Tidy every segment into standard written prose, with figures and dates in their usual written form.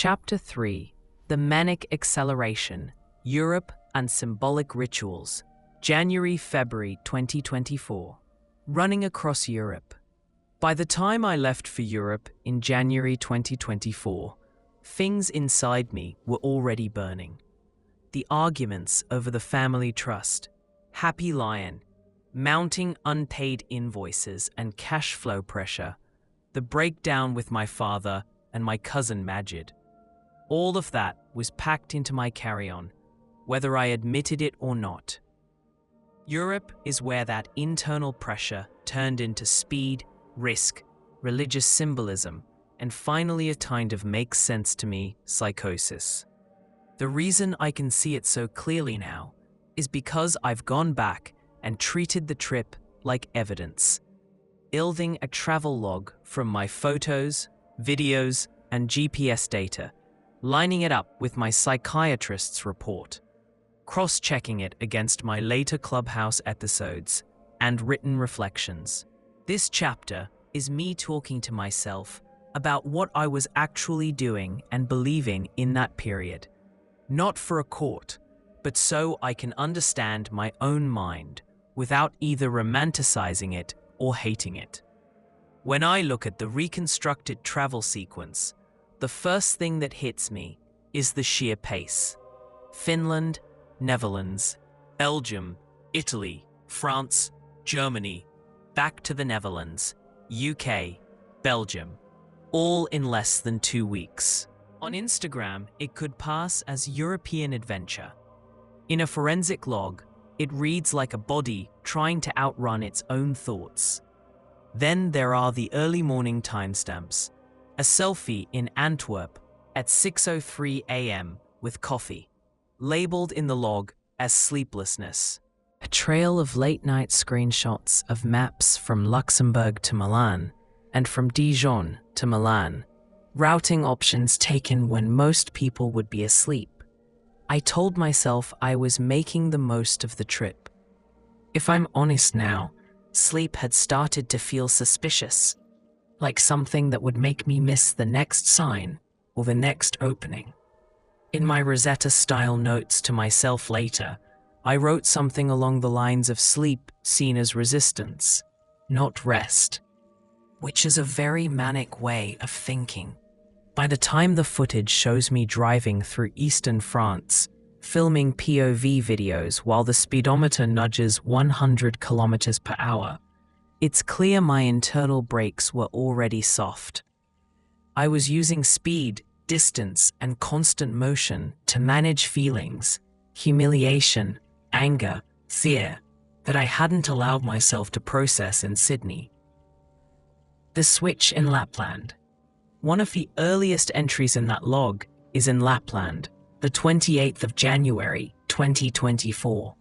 Chapter 3: The Manic Acceleration, Europe and Symbolic Rituals, January-February 2024. Running across Europe. By the time I left for Europe in January 2024, things inside me were already burning. The arguments over the family trust, happy lion, mounting unpaid invoices and cash flow pressure, the breakdown with my father and my cousin Majid. All of that was packed into my carry-on, whether I admitted it or not. Europe is where that internal pressure turned into speed, risk, religious symbolism, and finally a kind of makes sense to me psychosis. The reason I can see it so clearly now is because I've gone back and treated the trip like evidence, building a travel log from my photos, videos, and GPS data, lining it up with my psychiatrist's report, cross-checking it against my later Clubhouse episodes and written reflections. This chapter is me talking to myself about what I was actually doing and believing in that period. Not for a court, but so I can understand my own mind without either romanticizing it or hating it. When I look at the reconstructed travel sequence, the first thing that hits me is the sheer pace. Finland, Netherlands, Belgium, Italy, France, Germany, back to the Netherlands, UK, Belgium, all in less than 2 weeks. On Instagram, it could pass as European adventure. In a forensic log, it reads like a body trying to outrun its own thoughts. Then there are the early morning timestamps. A selfie in Antwerp at 6:03 a.m. with coffee, labeled in the log as sleeplessness. A trail of late-night screenshots of maps from Luxembourg to Milan and from Dijon to Milan, routing options taken when most people would be asleep. I told myself I was making the most of the trip. If I'm honest now, sleep had started to feel suspicious, like something that would make me miss the next sign or the next opening. In my Rosetta-style notes to myself later, I wrote something along the lines of sleep seen as resistance, not rest, which is a very manic way of thinking. By the time the footage shows me driving through eastern France, filming POV videos while the speedometer nudges 100 kilometers per hour, it's clear my internal brakes were already soft. I was using speed, distance, and constant motion to manage feelings, humiliation, anger, fear, that I hadn't allowed myself to process in Sydney. The switch in Lapland. One of the earliest entries in that log is in Lapland, the 28th of January, 2024.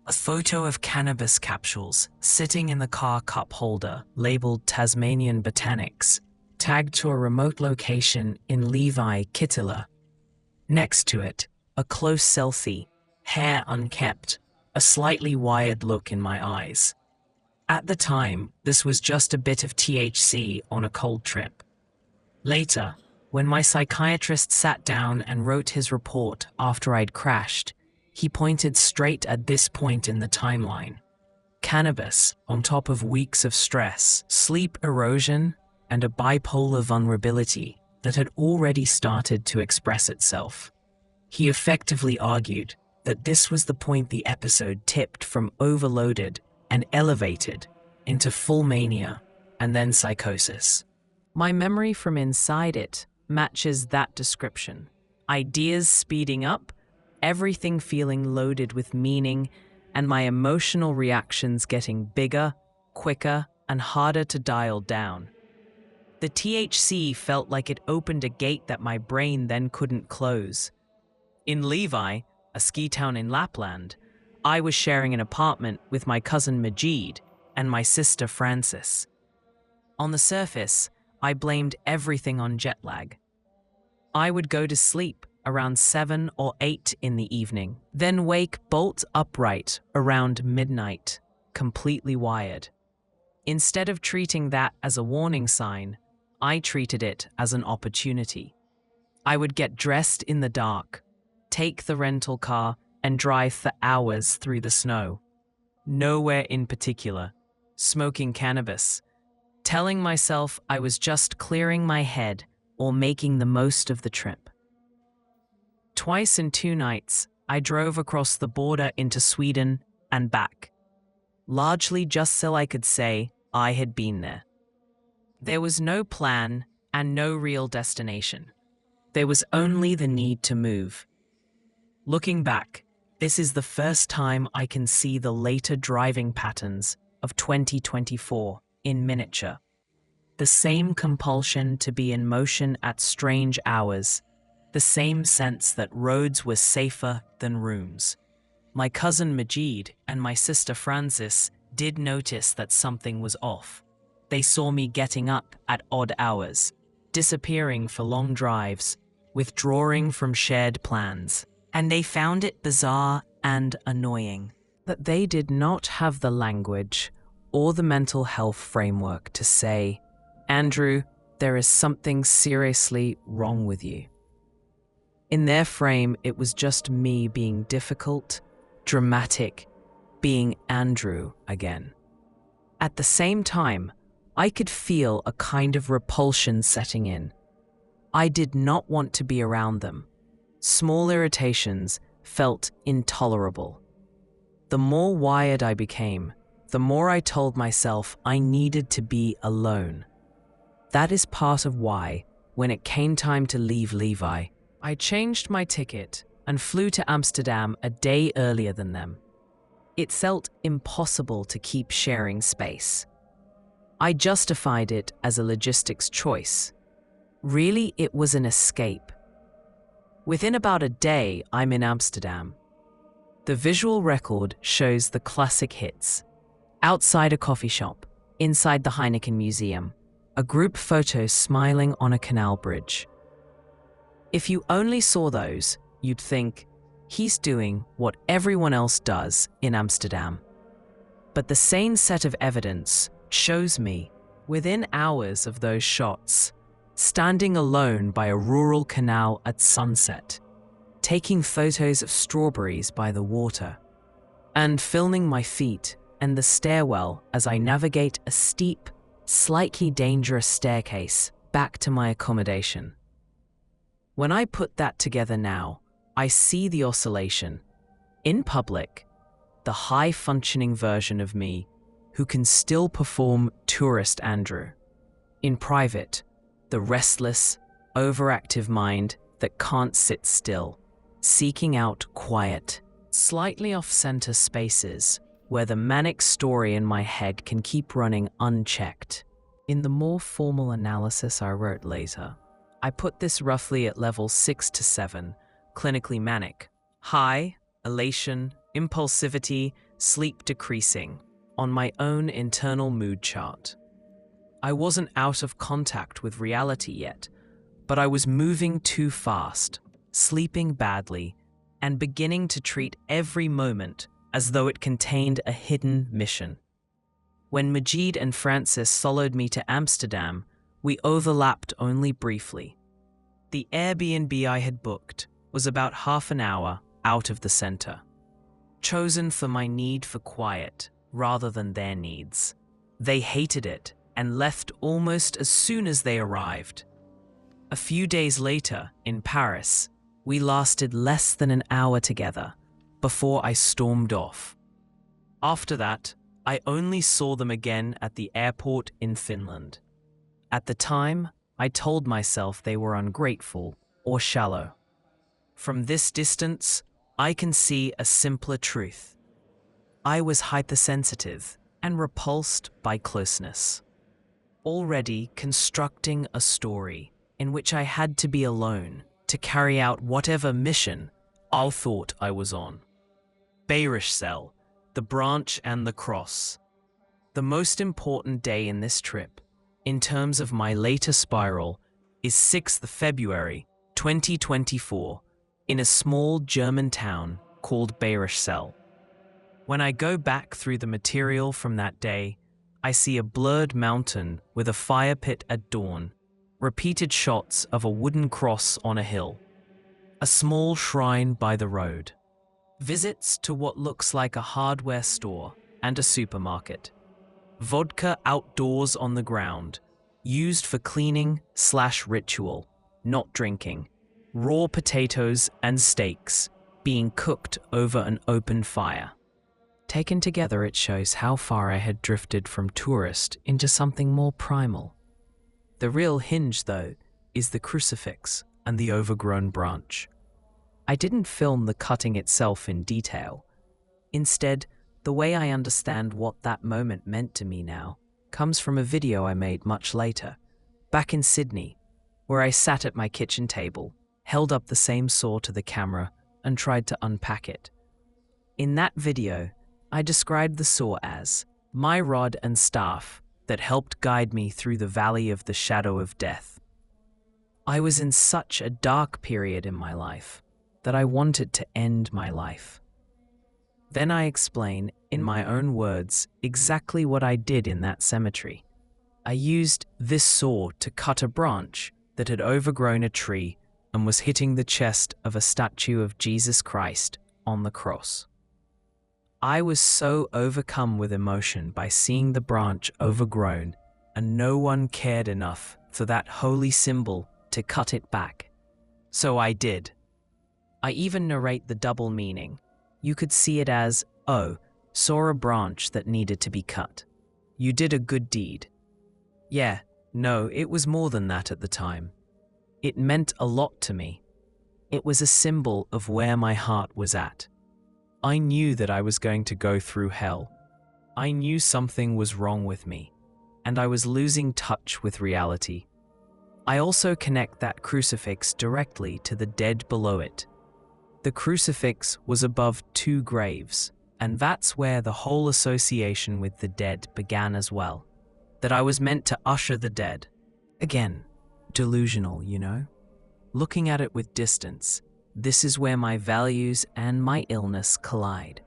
A photo of cannabis capsules sitting in the car cup holder labeled Tasmanian Botanics, tagged to a remote location in Levi, Kittila. Next to it, a close selfie, hair unkept, a slightly wired look in my eyes. At the time, this was just a bit of THC on a cold trip. Later, when my psychiatrist sat down and wrote his report after I'd crashed, he pointed straight at this point in the timeline. Cannabis, on top of weeks of stress, sleep erosion, and a bipolar vulnerability that had already started to express itself. He effectively argued that this was the point the episode tipped from overloaded and elevated into full mania and then psychosis. My memory from inside it matches that description. Ideas speeding up, everything feeling loaded with meaning, and my emotional reactions getting bigger, quicker, and harder to dial down. The THC felt like it opened a gate that my brain then couldn't close. In Levi, a ski town in Lapland, I was sharing an apartment with my cousin Majid and my sister Frances. On the surface, I blamed everything on jet lag. I would go to sleep around 7 or 8 in the evening, then wake bolt upright around midnight, completely wired. Instead of treating that as a warning sign, I treated it as an opportunity. I would get dressed in the dark, take the rental car, and drive for hours through the snow. Nowhere in particular, smoking cannabis, telling myself I was just clearing my head or making the most of the trip. Twice in 2 nights, I drove across the border into Sweden and back, largely just so I could say I had been there. There was no plan and no real destination. There was only the need to move. Looking back, this is the first time I can see the later driving patterns of 2024 in miniature. The same compulsion to be in motion at strange hours, the same sense that roads were safer than rooms. My cousin Majid and my sister Frances did notice that something was off. They saw me getting up at odd hours, disappearing for long drives, withdrawing from shared plans, and they found it bizarre and annoying that they did not have the language or the mental health framework to say, "Andrew, there is something seriously wrong with you." In their frame, it was just me being difficult, dramatic, being Andrew again. At the same time, I could feel a kind of repulsion setting in. I did not want to be around them. Small irritations felt intolerable. The more wired I became, the more I told myself I needed to be alone. That is part of why, when it came time to leave Levi, I changed my ticket and flew to Amsterdam a day earlier than them. It felt impossible to keep sharing space. I justified it as a logistics choice. Really, it was an escape. Within about a day, I'm in Amsterdam. The visual record shows the classic hits. Outside a coffee shop, inside the Heineken Museum, a group photo smiling on a canal bridge. If you only saw those, you'd think, he's doing what everyone else does in Amsterdam. But the same set of evidence shows me, within hours of those shots, standing alone by a rural canal at sunset, taking photos of strawberries by the water, and filming my feet and the stairwell as I navigate a steep, slightly dangerous staircase back to my accommodation. When I put that together now, I see the oscillation. In public, the high-functioning version of me who can still perform tourist Andrew. In private, the restless, overactive mind that can't sit still, seeking out quiet, slightly off-center spaces where the manic story in my head can keep running unchecked. In the more formal analysis I wrote later, I put this roughly at level 6 to 7, clinically manic. High, elation, impulsivity, sleep decreasing, on my own internal mood chart. I wasn't out of contact with reality yet, but I was moving too fast, sleeping badly, and beginning to treat every moment as though it contained a hidden mission. When Majid and Francis followed me to Amsterdam, we overlapped only briefly. The Airbnb I had booked was about half an hour out of the center, chosen for my need for quiet rather than their needs. They hated it and left almost as soon as they arrived. A few days later, in Paris, we lasted less than an hour together before I stormed off. After that, I only saw them again at the airport in Finland. At the time, I told myself they were ungrateful or shallow. From this distance, I can see a simpler truth. I was hypersensitive and repulsed by closeness, already constructing a story in which I had to be alone to carry out whatever mission I thought I was on. Beirishsel, the branch and the cross. The most important day in this trip, in terms of my later spiral, is 6th February 2024 in a small German town called Beirishsel. When I go back through the material from that day, I see a blurred mountain with a fire pit at dawn, Repeated shots of a wooden cross on a hill. A small shrine by the road. Visits to what looks like a hardware store and a supermarket. Vodka outdoors on the ground, used for cleaning/ritual, not drinking. Raw potatoes and steaks being cooked over an open fire. Taken together, it shows how far I had drifted from tourist into something more primal. The real hinge, though, is the crucifix and the overgrown branch. I didn't film the cutting itself in detail. Instead, the way I understand what that moment meant to me now comes from a video I made much later, back in Sydney, where I sat at my kitchen table, held up the same saw to the camera, and tried to unpack it. In that video, I described the saw as my rod and staff that helped guide me through the valley of the shadow of death. I was in such a dark period in my life that I wanted to end my life. Then I explain, in my own words, exactly what I did in that cemetery. I used this saw to cut a branch that had overgrown a tree and was hitting the chest of a statue of Jesus Christ on the cross. I was so overcome with emotion by seeing the branch overgrown, and no one cared enough for that holy symbol to cut it back. So I did. I even narrate the double meaning. You could see it as, oh, saw a branch that needed to be cut. You did a good deed. Yeah, no, it was more than that at the time. It meant a lot to me. It was a symbol of where my heart was at. I knew that I was going to go through hell. I knew something was wrong with me, and I was losing touch with reality. I also connect that crucifix directly to the dead below it. The crucifix was above 2 graves, and that's where the whole association with the dead began as well. That I was meant to usher the dead. Again, delusional, you know? Looking at it with distance, this is where my values and my illness collide.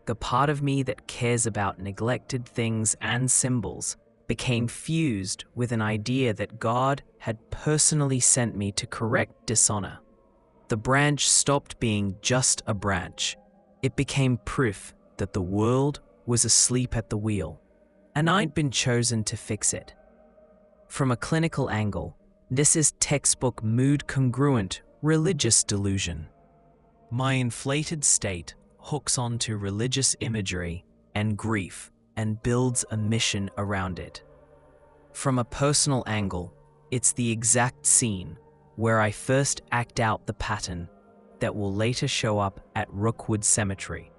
The part of me that cares about neglected things and symbols became fused with an idea that God had personally sent me to correct dishonor. The branch stopped being just a branch. It became proof that the world was asleep at the wheel, and I'd been chosen to fix it. From a clinical angle, this is textbook mood-congruent religious delusion. My inflated state hooks onto religious imagery and grief and builds a mission around it. From a personal angle, it's the exact scene where I first act out the pattern that will later show up at Rookwood Cemetery.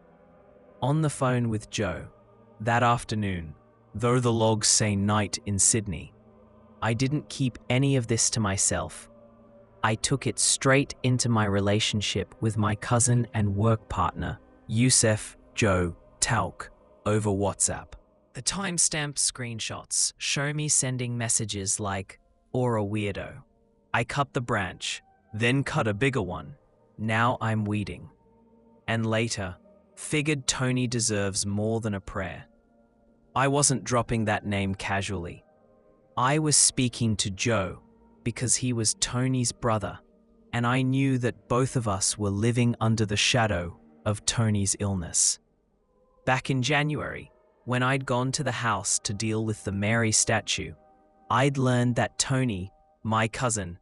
On the phone with Joe, that afternoon, though the logs say night in Sydney, I didn't keep any of this to myself. I took it straight into my relationship with my cousin and work partner, Youssef Joe Tauk, over WhatsApp. The timestamp screenshots show me sending messages like, or a weirdo. I cut the branch, then cut a bigger one. Now I'm weeding. And later, figured Tony deserves more than a prayer. I wasn't dropping that name casually. I was speaking to Joe because he was Tony's brother, and I knew that both of us were living under the shadow of Tony's illness. Back in January, when I'd gone to the house to deal with the Mary statue, I'd learned that Tony, my cousin,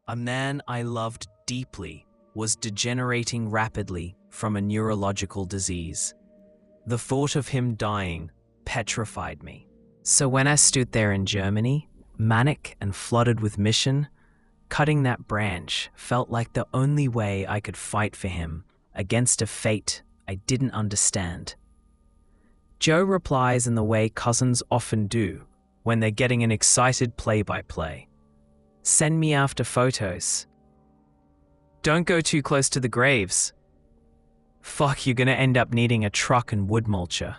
a man I loved deeply, was degenerating rapidly from a neurological disease. The thought of him dying petrified me. So when I stood there in Germany, manic and flooded with mission, cutting that branch felt like the only way I could fight for him against a fate I didn't understand. Joe replies in the way cousins often do when they're getting an excited play-by-play. Send me after photos. Don't go too close to the graves. Fuck, you're gonna end up needing a truck and wood mulcher.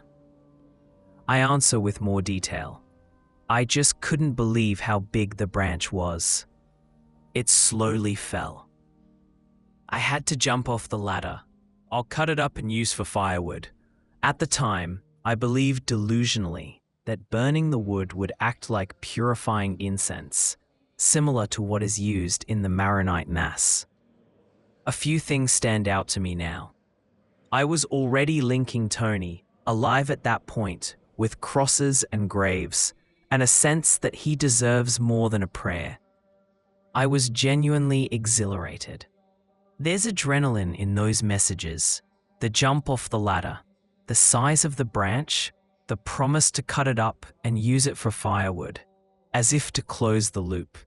I answer with more detail. I just couldn't believe how big the branch was. It slowly fell. I had to jump off the ladder. I'll cut it up and use for firewood. At the time, I believed delusionally that burning the wood would act like purifying incense, similar to what is used in the Maronite Mass. A few things stand out to me now. I was already linking Tony, alive at that point, with crosses and graves, and a sense that he deserves more than a prayer. I was genuinely exhilarated. There's adrenaline in those messages, the jump off the ladder, the size of the branch, the promise to cut it up and use it for firewood, as if to close the loop.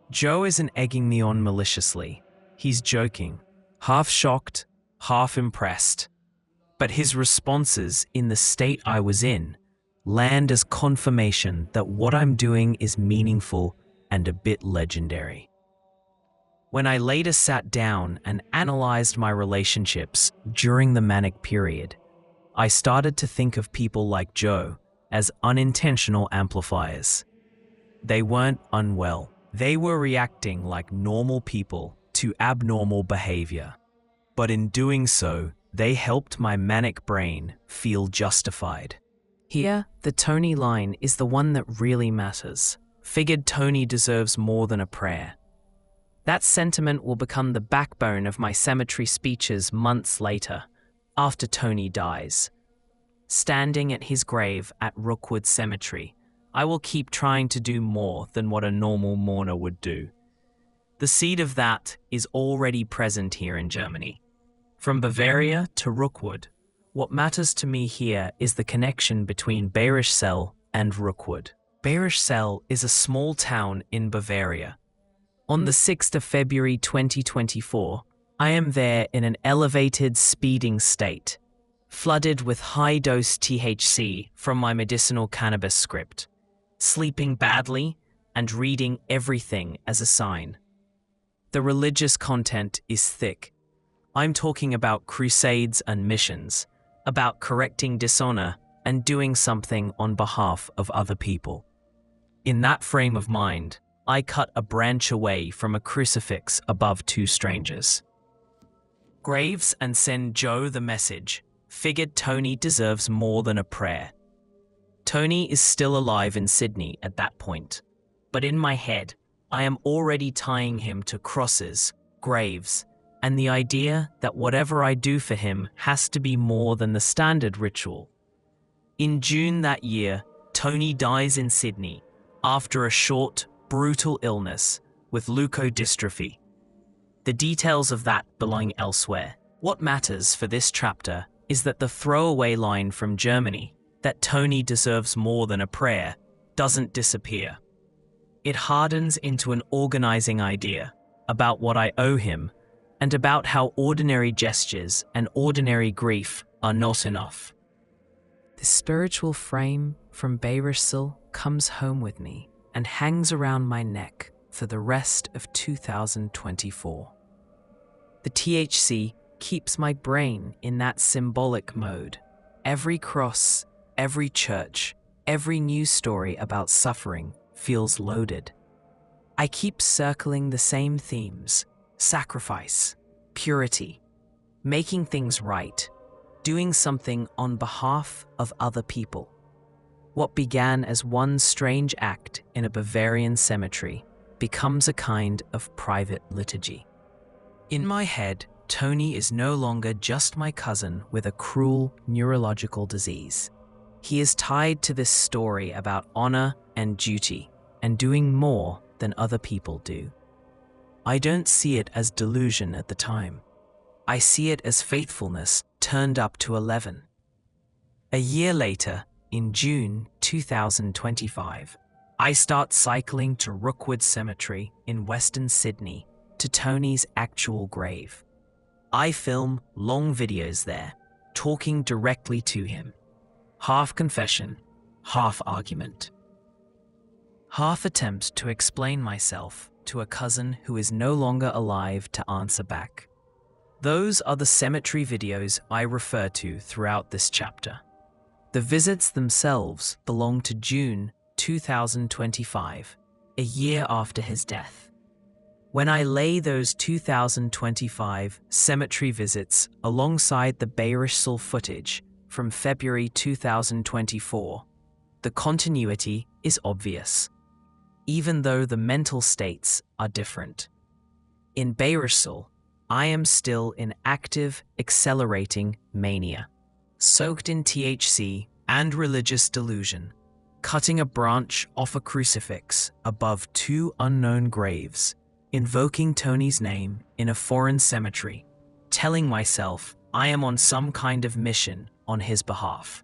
Joe isn't egging me on maliciously. He's joking, half shocked, half impressed. But his responses, in the state I was in, land as confirmation that what I'm doing is meaningful and a bit legendary. When I later sat down and analyzed my relationships during the manic period, I started to think of people like Joe as unintentional amplifiers. They weren't unwell. They were reacting like normal people to abnormal behavior. But in doing so, they helped my manic brain feel justified. Here, the Tony line is the one that really matters. Figured Tony deserves more than a prayer. That sentiment will become the backbone of my cemetery speeches months later, after Tony dies. Standing at his grave at Rookwood Cemetery, I will keep trying to do more than what a normal mourner would do. The seed of that is already present here in Germany. From Bavaria to Rookwood, what matters to me here is the connection between Bayerischzell and Rookwood. Bayerischzell is a small town in Bavaria. On the 6th of February 2024, I am there in an elevated, speeding state, flooded with high-dose THC from my medicinal cannabis script, sleeping badly and reading everything as a sign. The religious content is thick. I'm talking about crusades and missions, about correcting dishonor and doing something on behalf of other people. In that frame of mind, I cut a branch away from a crucifix above two strangers. Graves and send Joe the message. Figured Tony deserves more than a prayer. Tony is still alive in Sydney at that point, but in my head, I am already tying him to crosses, graves, and the idea that whatever I do for him has to be more than the standard ritual. In June that year, Tony dies in Sydney after a short, brutal illness with leukodystrophy. The details of that belong elsewhere. What matters for this chapter is that the throwaway line from Germany, that Tony deserves more than a prayer, doesn't disappear. It hardens into an organizing idea about what I owe him and about how ordinary gestures and ordinary grief are not enough. The spiritual frame from Bayerischzell comes home with me and hangs around my neck for the rest of 2024. The THC keeps my brain in that symbolic mode. Every cross, every church, every news story about suffering feels loaded. I keep circling the same themes: sacrifice, purity, making things right, doing something on behalf of other people. What began as one strange act in a Bavarian cemetery becomes a kind of private liturgy. In my head, Tony is no longer just my cousin with a cruel neurological disease. He is tied to this story about honor and duty and doing more than other people do. I don't see it as delusion at the time. I see it as faithfulness turned up to 11. A year later, in June 2025, I start cycling to Rookwood Cemetery in Western Sydney to Tony's actual grave. I film long videos there, talking directly to him. Half confession, half argument. Half attempt to explain myself to a cousin who is no longer alive to answer back. Those are the cemetery videos I refer to throughout this chapter. The visits themselves belong to June 2025, a year after his death. When I lay those 2025 cemetery visits alongside the Bayerischzell footage from February 2024, the continuity is obvious. even though the mental states are different. In behaviour, I am still in active, accelerating mania, soaked in THC and religious delusion, cutting a branch off a crucifix above two unknown graves, invoking Tony's name in a foreign cemetery, telling myself I am on some kind of mission on his behalf.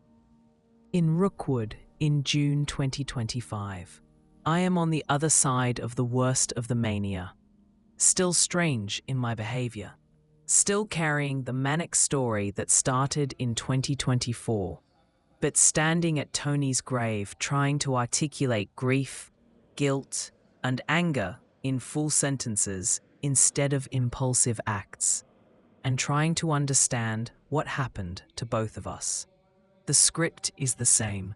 In Rookwood, in June 2025, I am on the other side of the worst of the mania, still strange in my behaviour, still carrying the manic story that started in 2024, but standing at Tony's grave trying to articulate grief, guilt, and anger in full sentences instead of impulsive acts, and trying to understand what happened to both of us. The script is the same.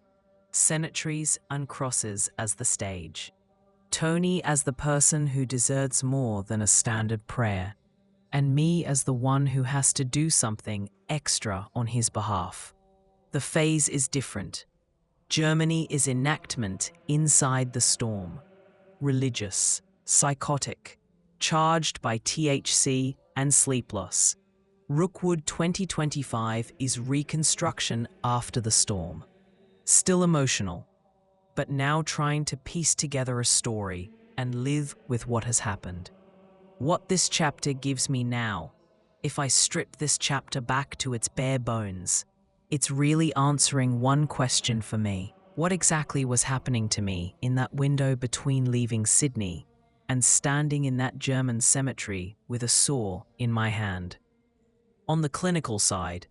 Cemeteries and crosses as the stage. Tony as the person who deserves more than a standard prayer, and me as the one who has to do something extra on his behalf. The phase is different. Germany is enactment inside the storm. Religious, psychotic, charged by THC and sleep loss. Rookwood 2025 is reconstruction after the storm. Still emotional, but now trying to piece together a story and live with what has happened. What this chapter gives me now, if I strip this chapter back to its bare bones, it's really answering one question for me. What exactly was happening to me in that window between leaving Sydney and standing in that German cemetery with a saw in my hand? On the clinical side,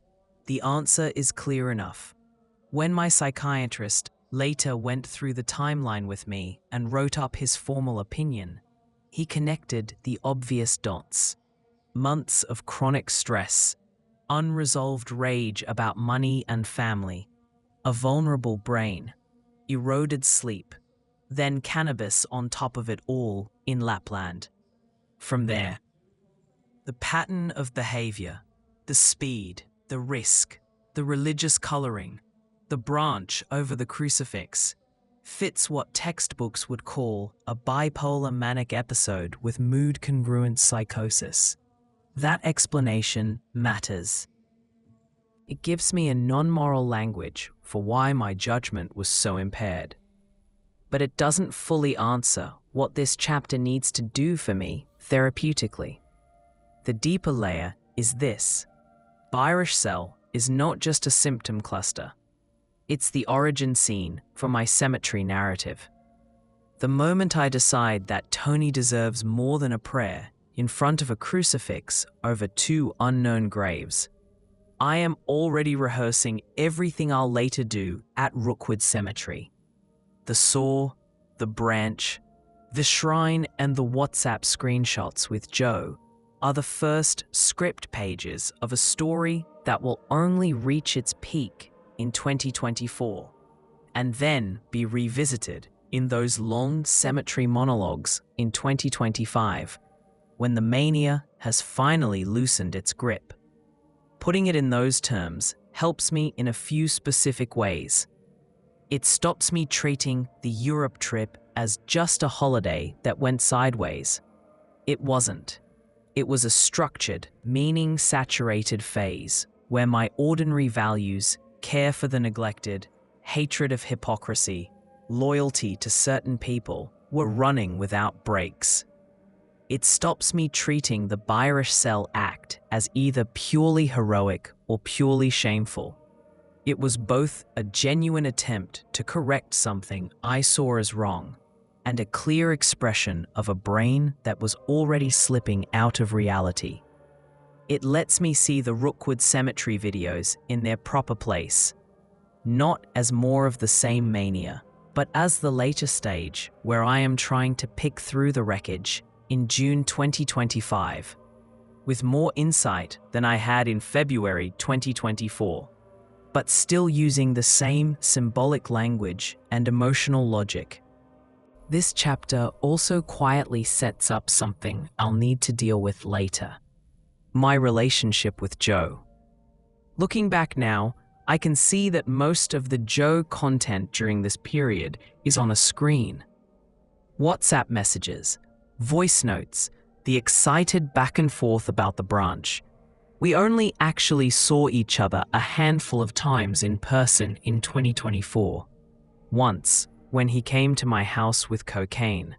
the answer is clear enough. When my psychiatrist later went through the timeline with me and wrote up his formal opinion, he connected the obvious dots. Months of chronic stress, unresolved rage about money and family, a vulnerable brain, eroded sleep, then cannabis on top of it all in Lapland. From there, the pattern of behavior, the speed, the risk, the religious coloring, the branch over the crucifix, fits what textbooks would call a bipolar manic episode with mood-congruent psychosis. That explanation matters. It gives me a non-moral language for why my judgment was so impaired. But it doesn't fully answer what this chapter needs to do for me therapeutically. The deeper layer is this. Behaviour is not just a symptom cluster. It's the origin scene for my cemetery narrative. The moment I decide that Tony deserves more than a prayer in front of a crucifix over two unknown graves, I am already rehearsing everything I'll later do at Rookwood Cemetery. The saw, the branch, the shrine, and the WhatsApp screenshots with Joe are the first script pages of a story that will only reach its peak in 2024, and then be revisited in those long cemetery monologues in 2025, when the mania has finally loosened its grip. Putting it in those terms helps me in a few specific ways. It stops me treating the Europe trip as just a holiday that went sideways. It wasn't. It was a structured, meaning-saturated phase where my ordinary values, care for the neglected, hatred of hypocrisy, loyalty to certain people, were running without breaks. It stops me treating the behaviour act as either purely heroic or purely shameful. It was both a genuine attempt to correct something I saw as wrong and a clear expression of a brain that was already slipping out of reality. It lets me see the Rookwood Cemetery videos in their proper place, not as more of the same mania, but as the later stage where I am trying to pick through the wreckage in June 2025, with more insight than I had in February 2024, but still using the same symbolic language and emotional logic. This chapter also quietly sets up something I'll need to deal with later. My relationship with Joe. Looking back now, I can see that most of the Joe content during this period is on a screen. WhatsApp messages, voice notes, the excited back and forth about the branch. We only actually saw each other a handful of times in person in 2024. Once, when he came to my house with cocaine,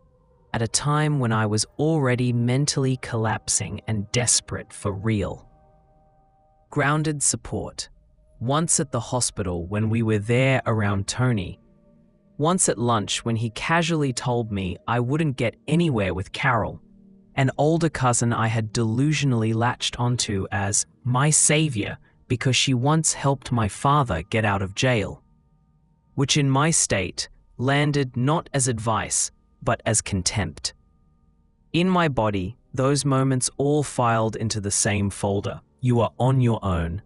at a time when I was already mentally collapsing and desperate for real. Grounded support. Once at the hospital when we were there around Tony. Once at lunch when he casually told me I wouldn't get anywhere with Carol, an older cousin I had delusionally latched onto as my savior because she once helped my father get out of jail, which in my state landed not as advice, but as contempt. In my body, those moments all filed into the same folder. You are on your own.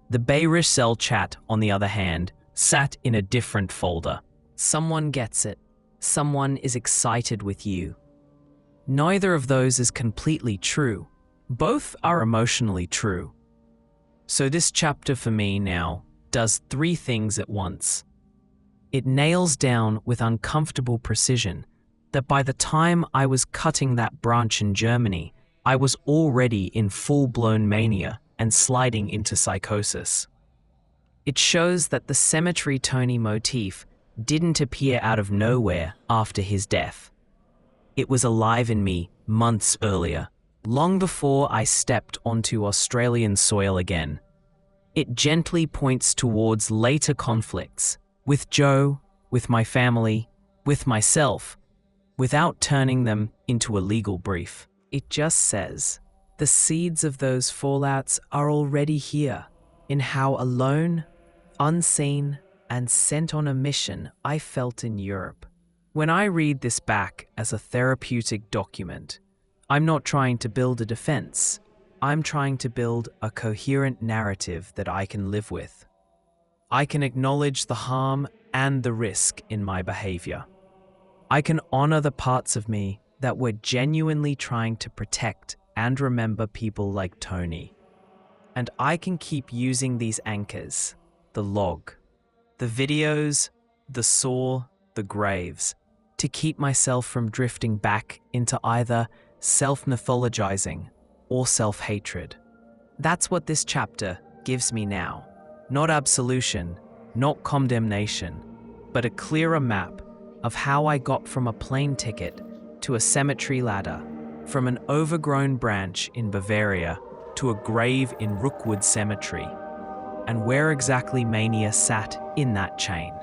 The Bayrish cell chat, on the other hand, sat in a different folder. Someone gets it. Someone is excited with you. Neither of those is completely true. Both are emotionally true. So this chapter for me now does three things at once. It nails down with uncomfortable precision that by the time I was cutting that branch in Germany, I was already in full-blown mania and sliding into psychosis. It shows that the cemetery Tony motif didn't appear out of nowhere after his death. It was alive in me months earlier, long before I stepped onto Australian soil again. It gently points towards later conflicts, with Joe, with my family, with myself, without turning them into a legal brief. It just says, the seeds of those fallouts are already here, in how alone, unseen, and sent on a mission I felt in Europe. When I read this back as a therapeutic document, I'm not trying to build a defense. I'm trying to build a coherent narrative that I can live with. I can acknowledge the harm and the risk in my behavior. I can honor the parts of me that were genuinely trying to protect and remember people like Tony. And I can keep using these anchors, the log, the videos, the saw, the graves, to keep myself from drifting back into either self-mythologizing or self-hatred. That's what this chapter gives me now. Not absolution, not condemnation, but a clearer map of how I got from a plane ticket to a cemetery ladder, from an overgrown branch in Bavaria to a grave in Rookwood Cemetery, and where exactly mania sat in that chain.